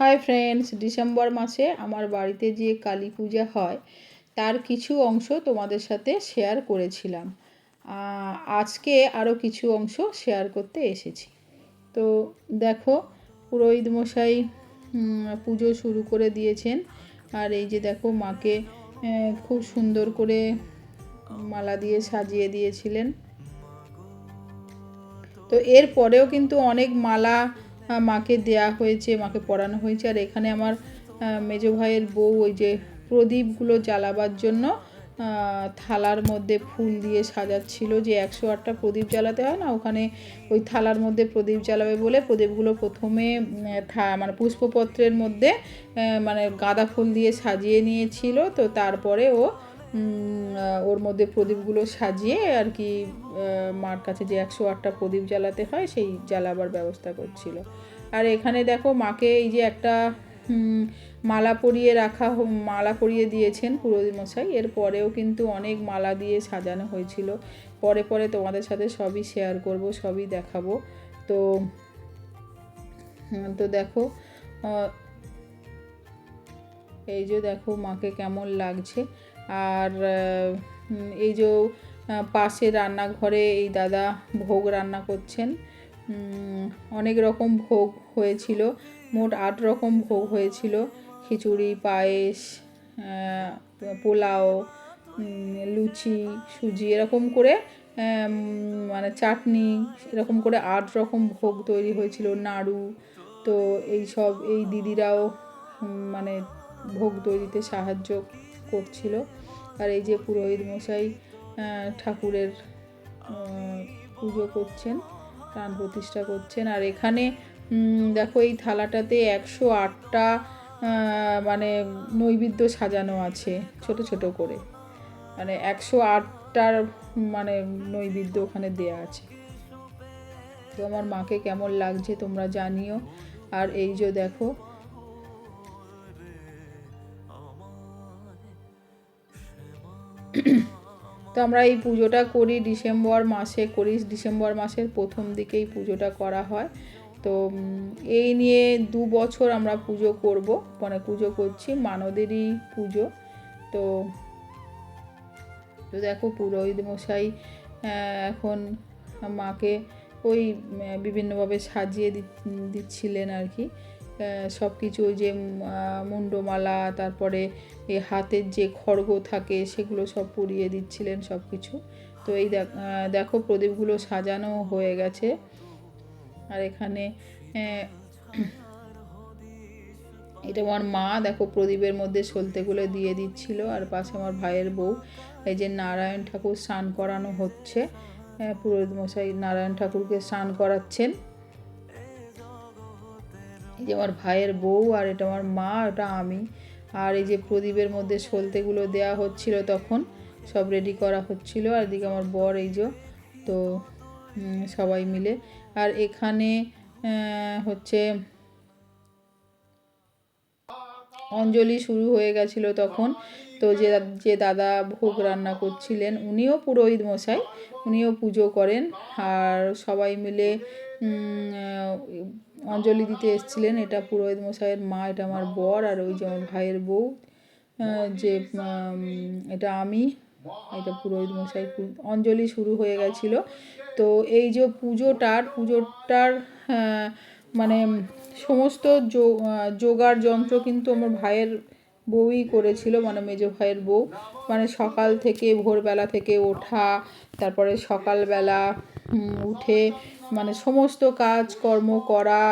Hi friends, December মাসে আমার বাড়িতে যে কালী পূজা হয় তার কিছু অংশ তোমাদের সাথে শেয়ার করেছিলাম। আজকে আরও কিছু অংশ শেয়ার করতে এসেছি। তো দেখো, পুরোহিত মশাই পুজো শুরু করে দিয়েছেন। আর এই যে দেখো, মাকে খুব সুন্দর করে মালা দিয়ে সাজিয়ে দিয়েছিলেন। তো এর পরেও কিন্তু অনেক মালা মাকে দেয়া হয়েছে, মাকে পরানো হয়েছে। আর এখানে আমার মেজো ভাইয়ের বউ ওই যে প্রদীপগুলো জ্বালাবার জন্য থালার মধ্যে ফুল দিয়ে সাজাচ্ছিল, যে 108টা প্রদীপ জ্বালাতে হয় না, ওখানে ওই থালার মধ্যে প্রদীপ জ্বালাবে বলে প্রদীপগুলো প্রথমে মানে পুষ্পপত্রের মধ্যে মানে গাঁদা ফুল দিয়ে সাজিয়ে নিয়েছিল। তো তারপরে ওর মধ্যে প্রদীপগুলো সাজিয়ে আর কি মার কাছে যে 108টা প্রদীপ জ্বালাতে হয় সেই জ্বালাবার ব্যবস্থা করছিল। আর এখানে দেখো, মাকে এই যে একটা মালা পরিয়ে দিয়েছেন পুরোহিত মশাই। এর পরেও কিন্তু অনেক মালা দিয়ে সাজানো হয়েছিল। পরে পরে তোমাদের সাথে সবই শেয়ার করব, সবই দেখাবো। তো দেখো, এই যে দেখো মাকে কেমন লাগছে। আর এই যে পাশে রান্নাঘরে এই দাদা ভোগ রান্না করছেন। অনেক রকম ভোগ হয়েছিল, মোট 8 রকম ভোগ হয়েছিল। খিচুড়ি, পায়েস, পোলাও, লুচি, সুজি, এরকম করে মানে চাটনি, এরকম করে 8 রকম ভোগ তৈরি হয়েছিল, নাড়ু। তো এই দিদিরাও মানে ভোগ তৈরিতে সাহায্য করছিল। আর এই যে পুরোহিত মশাই ঠাকুরের পুজো করছেন, প্রাণ প্রতিষ্ঠা করছেন। আর এখানে দেখো, এই থালাটাতে 108টা মানে নৈবেদ্য সাজানো আছে ছোট ছোট করে, মানে 108টার মানে নৈবেদ্য ওখানে দেয়া আছে। তো আমার মাকে কেমন লাগছে তোমরা জানিও। আর এই যে দেখো, তো আমরা এই পুজোটা করি ডিসেম্বর মাসে করি, ডিসেম্বর মাসের প্রথম দিকেই পুজোটা করা হয়। তো এই নিয়ে 2 বছর আমরা পুজো করব, মানে পুজো করছি, মানদেরই পুজো। তো দেখো, পুরোহিত মশাই এখন মাকে ওই বিভিন্নভাবে সাজিয়ে দিচ্ছিলেন আর কি। সব কিছু, ওই যে মুন্ডমালা, তারপরে এই হাতের যে খড়গ থাকে সেগুলো সব পরিয়ে দিচ্ছিলেন সব কিছু। তো এই দেখো, প্রদীপগুলো সাজানো হয়ে গেছে। আর এখানে এটা আমার মা, দেখো প্রদীপের মধ্যে সলতেগুলো দিয়ে দিচ্ছিল। আর পাশে আমার ভাইয়ের বউ, এই যে নারায়ণ ঠাকুর স্নান করানো হচ্ছে, পুরোহিত মশাই নারায়ণ ঠাকুরকে স্নান করাচ্ছেন। এই যে আমার ভাইয়ের বউ, আর এটা আমার মা, এটা আমি। আর এই যে প্রদীপের মধ্যে সলতেগুলো দেওয়া হচ্ছিল, তখন সব রেডি করা হচ্ছিল। আর এদিকে আমার বর, এই যে। তো সবাই মিলে। আর এখানে হচ্ছে অঞ্জলি শুরু হয়ে গেছিলো তখন। তো যে দাদা ভোগ রান্না করছিলেন, উনিও পুরোহিত মশাই, উনিও পুজো করেন। আর সবাই মিলে অঞ্জলি দিতে এসেছিলেন। এটা পুরোহিত মশাইয়ের মা, এটা আমার বর, আর ওই যে আমার ভাইয়ের বউ, যে এটা আমি, এটা পুরোহিত মশাই। অঞ্জলি শুরু হয়ে গেছিলো। তো এই যে পুজোটার মানে সমস্ত জোগাড় যন্ত্র কিন্তু আমার ভাইয়ের বউই করেছিল, মানে মেজো ভাইয়ের বউ। মানে সকাল থেকে, ভোরবেলা থেকে ওঠা, তারপরে সকালবেলা উঠে মানে সমস্ত কাজকর্ম করা,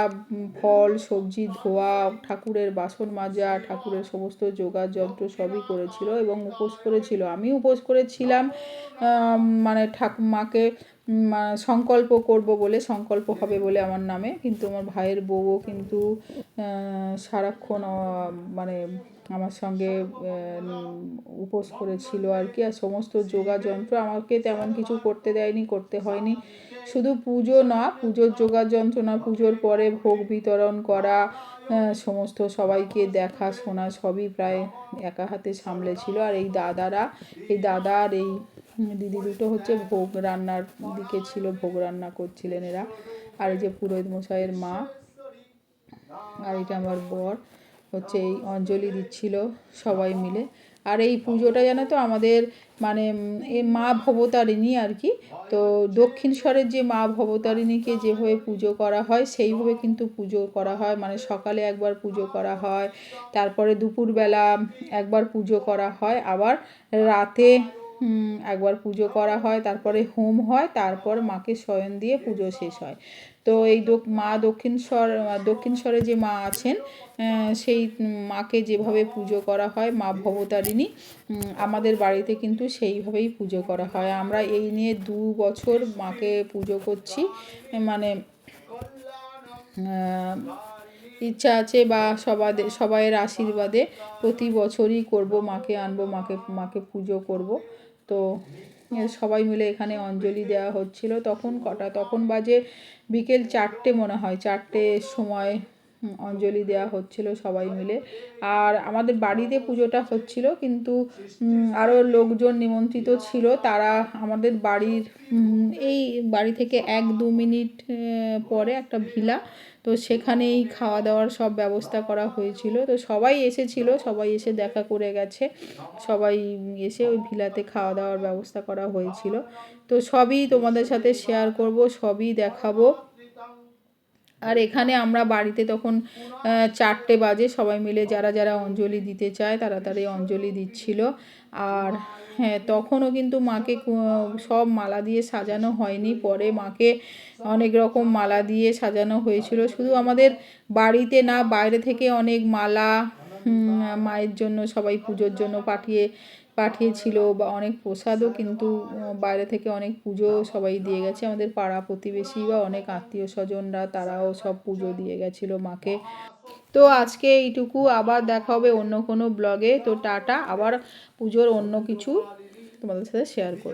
ফল সবজি ধোয়া, ঠাকুরের বাসন মাজা, ঠাকুরের সমস্ত জোগাড় যন্ত্র সবই করেছিল। এবং উপোস করেছিল, আমি উপোস করেছিলাম মানে মাকে সংকল্প করব বলে, সংকল্প হবে বলে আমার নামে। কিন্তু আমার ভাইয়ের বউও কিন্তু সারাক্ষণ মানে আমার সঙ্গে উপোস করেছিল আর কি। আর সমস্ত যোগাড় যন্ত্র আমাকে তেমন কিছু করতে দেয়নি, করতে হয়নি। শুধু পুজো না, পুজোর যোগাড় যন্ত্র না, পুজোর পরে ভোগ বিতরণ করা, সমস্ত সবাইকে দেখাশোনা সবই প্রায় একা হাতে সামলেছিল। আর এই দাদা আর এই দিদি দুটো হচ্ছে ভোগ রান্নার দিকে ছিল, ভোগ রান্না করছিলেন এরা। আর এই যে পুরোহিত মশাইয়ের মা, আর এটা আমার বর হচ্ছে এই অঞ্জলি দিচ্ছিল সবাই মিলে। আর এই পুজোটা জানো তো আমাদের মানে এই মা ভবতারিণী আর কি, তো দক্ষিণেশ্বরের যে মা ভবতারিণীকে যেভাবে পুজো করা হয় সেইভাবে কিন্তু পুজো করা হয়। মানে সকালে একবার পুজো করা হয়, তারপরে দুপুরবেলা একবার পুজো করা হয়, আবার রাতে একবার পুজো করা হয়, তারপরে হোম হয়, তারপর মাকে শয়ন দিয়ে পুজো শেষ হয়। তো এই মা দক্ষিণেশ্বরে যে মা আছেন সেই মাকে যেভাবে পুজো করা হয় মা ভবতারিণী, আমাদের বাড়িতে কিন্তু সেইভাবেই পুজো করা হয়। আমরা এই নিয়ে 2 বছর মাকে পুজো করছি। মানে ইচ্ছা আছে বা সবাইয়ের আশীর্বাদে প্রতি বছরই করব, মাকে আনবো, মাকে পুজো করব। তো সবাই মিলে এখানে অঞ্জলি দেওয়া হচ্ছিল। তখন বাজে বিকেল 4টে মনে হয়, 4টের সময় অঞ্জলি দেওয়া হচ্ছিল সবাই মিলে। আর আমাদের বাড়িতে পুজোটা হচ্ছিল, কিন্তু আরও লোকজন নিমন্ত্রিত ছিল, তারা আমাদের বাড়ির এই বাড়ি থেকে 1-2 মিনিট পরে একটা ভিলা, তো সেখানেই খাওয়া দাওয়ার সব ব্যবস্থা করা হয়েছিল। তো সবাই এসেছিল, সবাই এসে দেখা করে গেছে, সবাই এসে ওই ভিলাতে খাওয়া দাওয়ার ব্যবস্থা করা হয়েছিল। তো সবই তোমাদের সাথে শেয়ার করব, সবই দেখাবো। আর এখানে আমরা বাড়িতে তখন 4টে বাজে, সবাই মিলে যারা যারা অঞ্জলি দিতে চায় তাড়াতাড়ি অঞ্জলি দিচ্ছিল। আর হ্যাঁ, তখনও কিন্তু মাকে সব মালা দিয়ে সাজানো হয়নি, পরে মাকে অনেক রকম মালা দিয়ে সাজানো হয়েছিল। শুধু আমাদের বাড়িতে না, বাইরে থেকে অনেক মালা মায়ের জন্য সবাই পুজোর জন্য পাঠিয়েছিল, বা অনেক প্রসাদও কিন্তু বাইরে থেকে অনেক পুজো সবাই দিয়ে গেছে। আমাদের পাড়া প্রতিবেশী বা অনেক আত্মীয় স্বজনরা, তারাও সব পুজো দিয়ে গেছিলো মাকে। তো আজকে এইটুকু, আবার দেখা হবে অন্য কোনো ব্লগে। তো টাটা, আবার পুজোর অন্য কিছু তোমাদের সাথে শেয়ার করব।